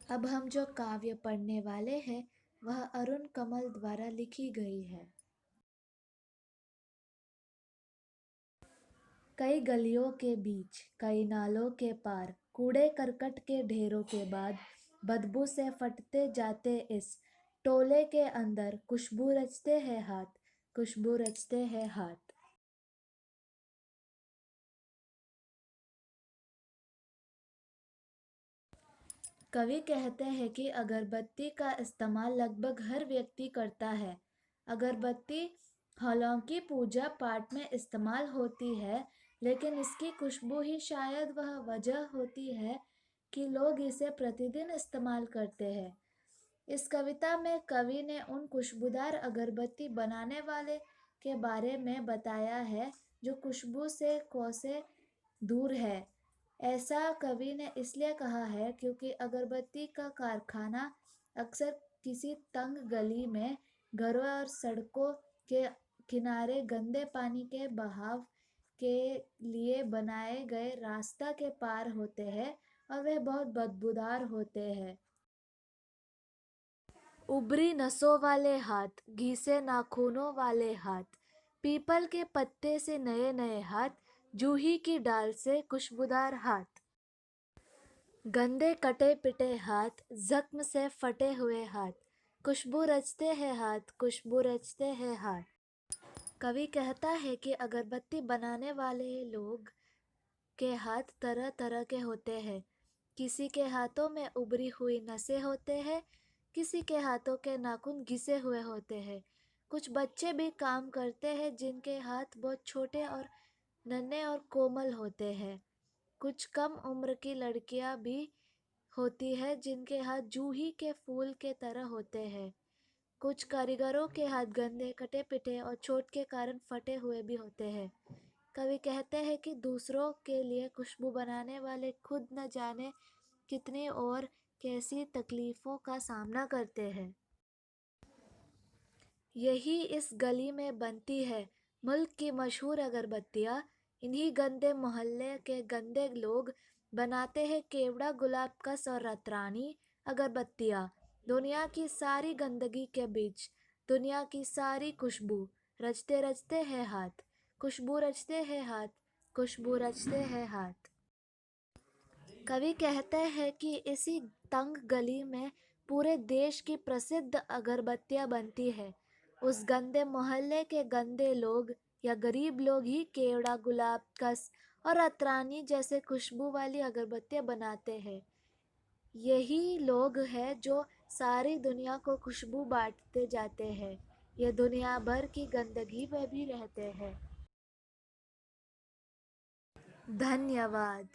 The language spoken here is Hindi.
अब हम जो काव्य पढ़ने वाले हैं वह अरुण कमल द्वारा लिखी गई है। कई गलियों के बीच, कई नालों के पार, कूड़े करकट के ढेरों के बाद, बदबू से फटते जाते इस टोले के अंदर, खुशबू रचते हैं हाथ, खुशबू रचते हैं हाथ। कवि कहते हैं कि अगरबत्ती का इस्तेमाल लगभग हर व्यक्ति करता है। अगरबत्ती हालांकि पूजा पाठ में इस्तेमाल होती है, लेकिन इसकी खुशबू ही शायद वह वजह होती है कि लोग इसे प्रतिदिन इस्तेमाल करते हैं। इस कविता में कवि ने उन खुशबूदार अगरबत्ती बनाने वाले के बारे में बताया है जो खुशबू से कोसे दूर है। ऐसा कवि ने इसलिए कहा है क्योंकि अगरबत्ती का कारखाना अक्सर किसी तंग गली में, घरों और सड़कों के किनारे गंदे पानी के बहाव के लिए बनाए गए रास्ता के पार होते हैं और वे बहुत बदबूदार होते हैं। उभरी नसों वाले हाथ, घिसे नाखूनों वाले हाथ, पीपल के पत्ते से नए नए हाथ, जूही की डाल से खुशबूदार हाथ, गंदे कटे पिटे हाथ, जख्म से फटे हुए हाथ, खुशबू रचते हैं हाथ, खुशबू रचते हैं हाथ। कवि कहता है कि अगरबत्ती बनाने वाले लोग के हाथ तरह तरह के होते हैं। किसी के हाथों में उभरी हुई नसें होते हैं, किसी के हाथों के नाखून घिसे हुए होते हैं। कुछ बच्चे भी काम करते हैं जिनके हाथ बहुत छोटे और नन्हे और कोमल होते हैं। कुछ कम उम्र की लड़कियां भी होती है जिनके हाथ जूही के फूल के तरह होते हैं। कुछ कारीगरों के हाथ गंदे, कटे पिटे और चोट के कारण फटे हुए भी होते हैं। कवि कहते हैं कि दूसरों के लिए खुशबू बनाने वाले खुद न जाने कितनी और कैसी तकलीफों का सामना करते हैं। यही इस गली में बनती है मुल्क की मशहूर अगरबत्तियाँ। इन्हीं गंदे मोहल्ले के गंदे लोग बनाते हैं केवड़ा, गुलाब कस और रातरानी अगरबत्तियाँ। दुनिया की सारी गंदगी के बीच दुनिया की सारी खुशबू रचते रचते हैं हाथ, खुशबू रचते हैं हाथ, खुशबू रचते हैं हाथ। कवि कहते हैं कि इसी तंग गली में पूरे देश की प्रसिद्ध अगरबत्तियां बनती है। उस गंदे मोहल्ले के गंदे लोग या गरीब लोग ही केवड़ा, गुलाब कस और अतरानी जैसे खुशबू वाली अगरबत्तियां बनाते हैं। यही लोग हैं जो सारी दुनिया को खुशबू बांटते जाते हैं। ये दुनिया भर की गंदगी में भी रहते हैं। धन्यवाद।